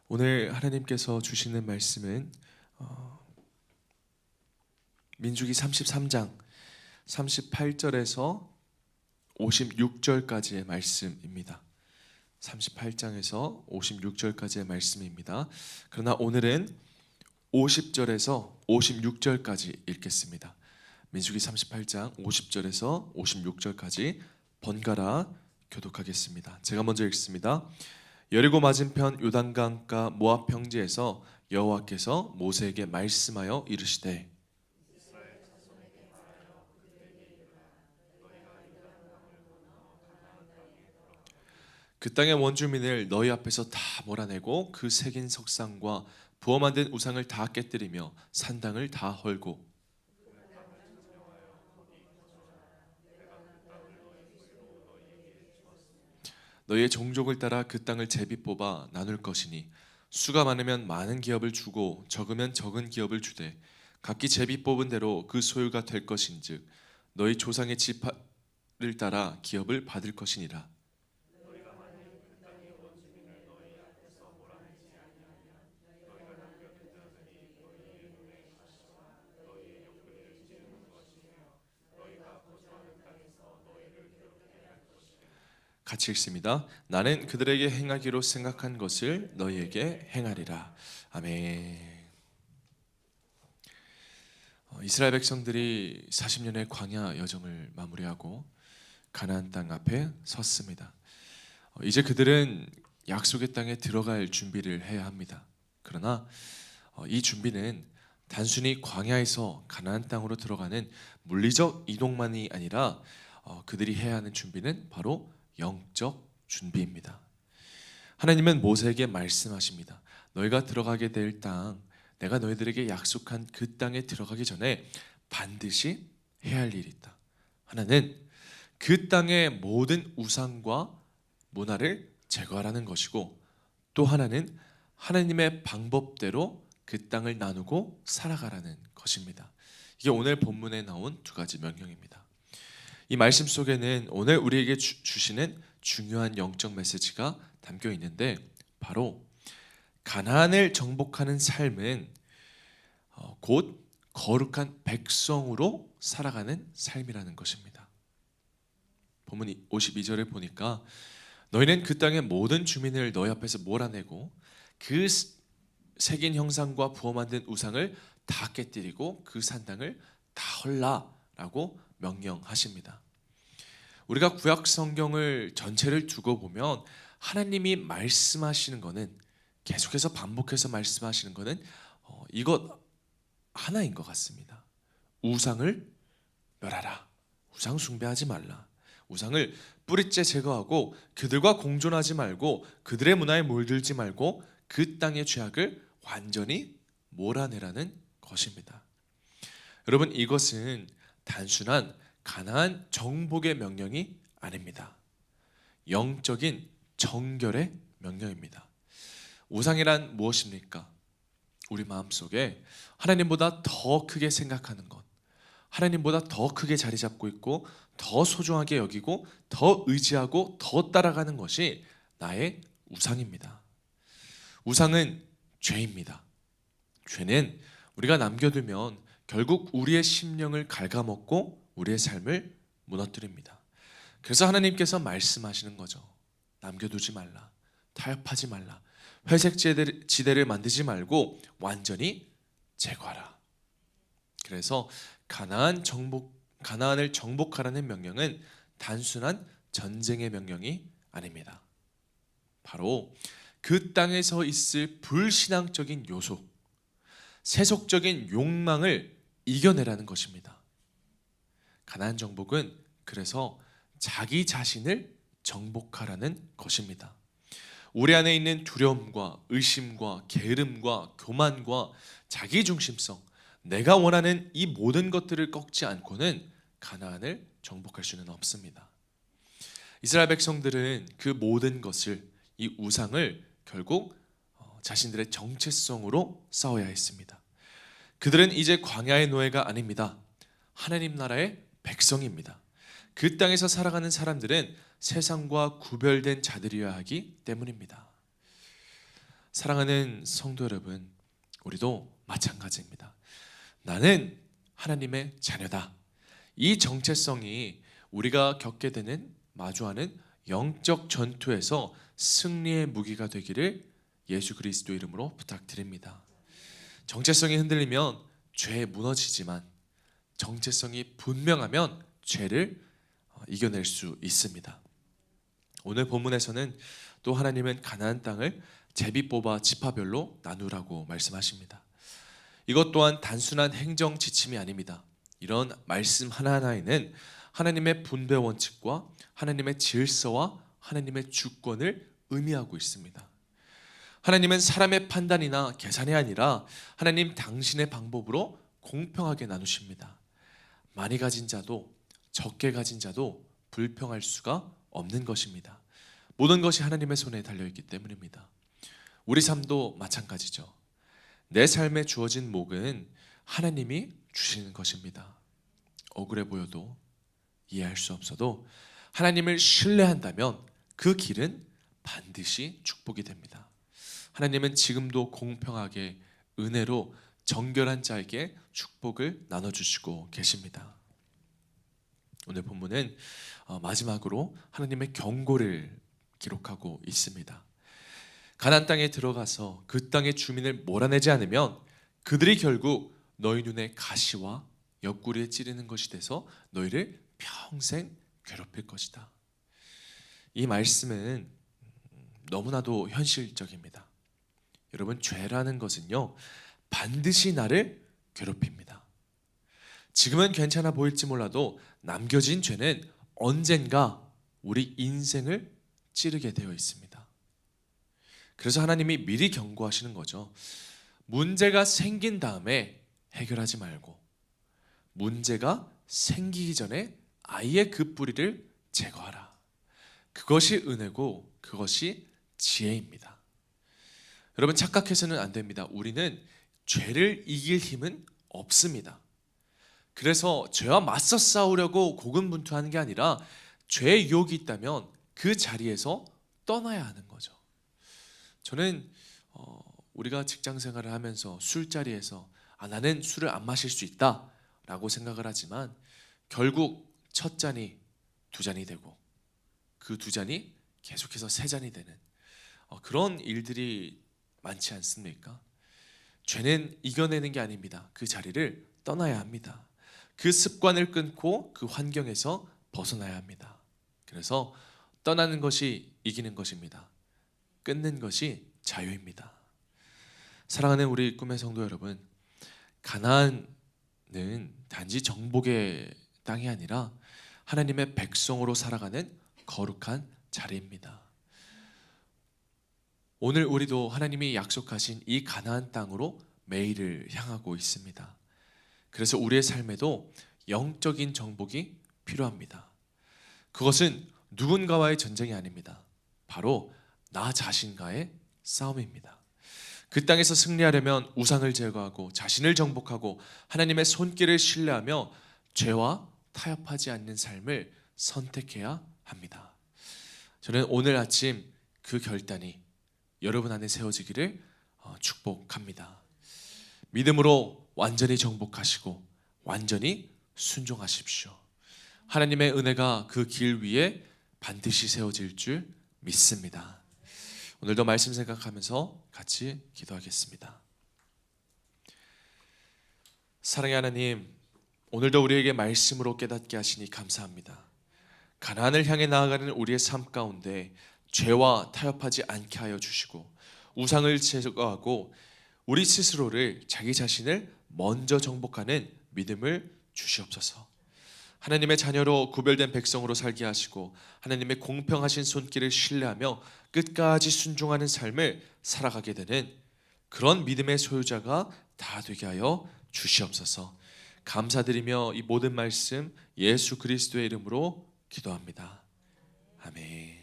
오늘 하나님께서 주시는 말씀은 민수기 33장 38절에서 56절까지의 말씀입니다. 38장에서 56절까지의 말씀입니다. 그러나 오늘은 50절에서 56절까지 읽겠습니다. 민수기 38장 50절에서 56절까지 번갈아 교독하겠습니다. 제가 먼저 읽습니다. 여리고 맞은편 요단강가 모압 평지에서 여호와께서 모세에게 말씀하여 이르시되 그 땅의 원주민을 너희 앞에서 다 몰아내고 그 새긴 석상과 부어 만든 우상을 다 깨뜨리며 산당을 다 헐고 너희의 종족을 따라 그 땅을 제비 뽑아 나눌 것이니 수가 많으면 많은 기업을 주고 적으면 적은 기업을 주되 각기 제비 뽑은 대로 그 소유가 될 것인즉 너희 조상의 지파를 따라 기업을 받을 것이니라. 같이 읽습니다. 나는 그들에게 행하기로 생각한 것을 너희에게 행하리라. 아멘. 이스라엘 백성들이 40년의 광야 여정을 마무리하고 가나안 땅 앞에 섰습니다. 이제 그들은 약속의 땅에 들어갈 준비를 해야 합니다. 그러나 이 준비는 단순히 광야에서 가나안 땅으로 들어가는 물리적 이동만이 아니라 그들이 해야 하는 준비는 바로 영적 준비입니다. 하나님은 모세에게 말씀하십니다. 너희가 들어가게 될 땅, 내가 너희들에게 약속한 그 땅에 들어가기 전에 반드시 해야 할 일이 있다. 하나는 그 땅의 모든 우상과 문화를 제거하라는 것이고, 또 하나는 하나님의 방법대로 그 땅을 나누고 살아가라는 것입니다. 이게 오늘 본문에 나온 두 가지 명령입니다. 이 말씀 속에는 오늘 우리에게 주시는 중요한 영적 메시지가 담겨 있는데, 바로 가나안을 정복하는 삶은 곧 거룩한 백성으로 살아가는 삶이라는 것입니다. 본문 52절에 보니까 너희는 그 땅의 모든 주민을 너희 앞에서 몰아내고 그 새긴 형상과 부어 만든 우상을 다 깨뜨리고 그 산당을 다 헐라라고 명령하십니다. 우리가 구약 성경을 전체를 두고 보면 하나님이 말씀하시는 것은, 계속해서 반복해서 말씀하시는 것은 이것 하나인 것 같습니다. 우상을 멸하라. 우상 숭배하지 말라. 우상을 뿌리째 제거하고 그들과 공존하지 말고 그들의 문화에 물들지 말고 그 땅의 죄악을 완전히 몰아내라는 것입니다. 여러분, 이것은 단순한 가나안 정복의 명령이 아닙니다. 영적인 정결의 명령입니다. 우상이란 무엇입니까? 우리 마음속에 하나님보다 더 크게 생각하는 것, 하나님보다 더 크게 자리 잡고 있고 더 소중하게 여기고 더 의지하고 더 따라가는 것이 나의 우상입니다. 우상은 죄입니다. 죄는 우리가 남겨두면 결국 우리의 심령을 갉아먹고 우리의 삶을 무너뜨립니다. 그래서 하나님께서 말씀하시는 거죠. 남겨두지 말라. 타협하지 말라. 회색 지대를 만들지 말고 완전히 제거하라. 그래서 가나안을 정복하라는 명령은 단순한 전쟁의 명령이 아닙니다. 바로 그 땅에서 있을 불신앙적인 요소, 세속적인 욕망을 이겨내라는 것입니다. 가나안 정복은 그래서 자기 자신을 정복하라는 것입니다. 우리 안에 있는 두려움과 의심과 게으름과 교만과 자기중심성, 내가 원하는 이 모든 것들을 꺾지 않고는 가나안을 정복할 수는 없습니다. 이스라엘 백성들은 그 모든 것을, 이 우상을 결국 자신들의 정체성으로 싸워야 했습니다. 그들은 이제 광야의 노예가 아닙니다. 하나님 나라의 백성입니다. 그 땅에서 살아가는 사람들은 세상과 구별된 자들이어야 하기 때문입니다. 사랑하는 성도 여러분, 우리도 마찬가지입니다. 나는 하나님의 자녀다. 이 정체성이 우리가 겪게 되는, 마주하는 영적 전투에서 승리의 무기가 되기를 예수 그리스도 이름으로 부탁드립니다. 정체성이 흔들리면 죄에 무너지지만 정체성이 분명하면 죄를 이겨낼 수 있습니다. 오늘 본문에서는 또 하나님은 가나안 땅을 제비 뽑아 지파별로 나누라고 말씀하십니다. 이것 또한 단순한 행정 지침이 아닙니다. 이런 말씀 하나하나에는 하나님의 분배 원칙과 하나님의 질서와 하나님의 주권을 의미하고 있습니다. 하나님은 사람의 판단이나 계산이 아니라 하나님 당신의 방법으로 공평하게 나누십니다. 많이 가진 자도 적게 가진 자도 불평할 수가 없는 것입니다. 모든 것이 하나님의 손에 달려있기 때문입니다. 우리 삶도 마찬가지죠. 내 삶에 주어진 목은 하나님이 주시는 것입니다. 억울해 보여도, 이해할 수 없어도 하나님을 신뢰한다면 그 길은 반드시 축복이 됩니다. 하나님은 지금도 공평하게 은혜로 정결한 자에게 축복을 나눠주시고 계십니다. 오늘 본문은 마지막으로 하나님의 경고를 기록하고 있습니다. 가나안 땅에 들어가서 그 땅의 주민을 몰아내지 않으면 그들이 결국 너희 눈에 가시와 옆구리에 찌르는 것이 돼서 너희를 평생 괴롭힐 것이다. 이 말씀은 너무나도 현실적입니다. 여러분, 죄라는 것은요, 반드시 나를 괴롭힙니다. 지금은 괜찮아 보일지 몰라도 남겨진 죄는 언젠가 우리 인생을 찌르게 되어 있습니다. 그래서 하나님이 미리 경고하시는 거죠. 문제가 생긴 다음에 해결하지 말고 문제가 생기기 전에 아예 그 뿌리를 제거하라. 그것이 은혜고 그것이 지혜입니다. 여러분, 착각해서는 안 됩니다. 우리는 죄를 이길 힘은 없습니다. 그래서 죄와 맞서 싸우려고 고군분투하는 게 아니라 죄의 유혹이 있다면 그 자리에서 떠나야 하는 거죠. 저는 우리가 직장 생활을 하면서 술자리에서 나는 술을 안 마실 수 있다 라고 생각을 하지만 결국 첫 잔이 두 잔이 되고 그 두 잔이 계속해서 세 잔이 되는 그런 일들이 많지 않습니까? 죄는 이겨내는 게 아닙니다. 그 자리를 떠나야 합니다. 그 습관을 끊고 그 환경에서 벗어나야 합니다. 그래서 떠나는 것이 이기는 것입니다. 끊는 것이 자유입니다. 사랑하는 우리 꿈의 성도 여러분, 가나안은 단지 정복의 땅이 아니라 하나님의 백성으로 살아가는 거룩한 자리입니다. 오늘 우리도 하나님이 약속하신 이 가나안 땅으로 매일을 향하고 있습니다. 그래서 우리의 삶에도 영적인 정복이 필요합니다. 그것은 누군가와의 전쟁이 아닙니다. 바로 나 자신과의 싸움입니다. 그 땅에서 승리하려면 우상을 제거하고 자신을 정복하고 하나님의 손길을 신뢰하며 죄와 타협하지 않는 삶을 선택해야 합니다. 저는 오늘 아침 그 결단이 여러분 안에 세워지기를 축복합니다. 믿음으로 완전히 정복하시고 완전히 순종하십시오. 하나님의 은혜가 그 길 위에 반드시 세워질 줄 믿습니다. 오늘도 말씀 생각하면서 같이 기도하겠습니다. 사랑의 하나님, 오늘도 우리에게 말씀으로 깨닫게 하시니 감사합니다. 가나안을 향해 나아가는 우리의 삶 가운데 죄와 타협하지 않게 하여 주시고 우상을 제거하고 우리 스스로를, 자기 자신을 먼저 정복하는 믿음을 주시옵소서. 하나님의 자녀로 구별된 백성으로 살게 하시고 하나님의 공평하신 손길을 신뢰하며 끝까지 순종하는 삶을 살아가게 되는 그런 믿음의 소유자가 다 되게 하여 주시옵소서. 감사드리며 이 모든 말씀 예수 그리스도의 이름으로 기도합니다. 아멘.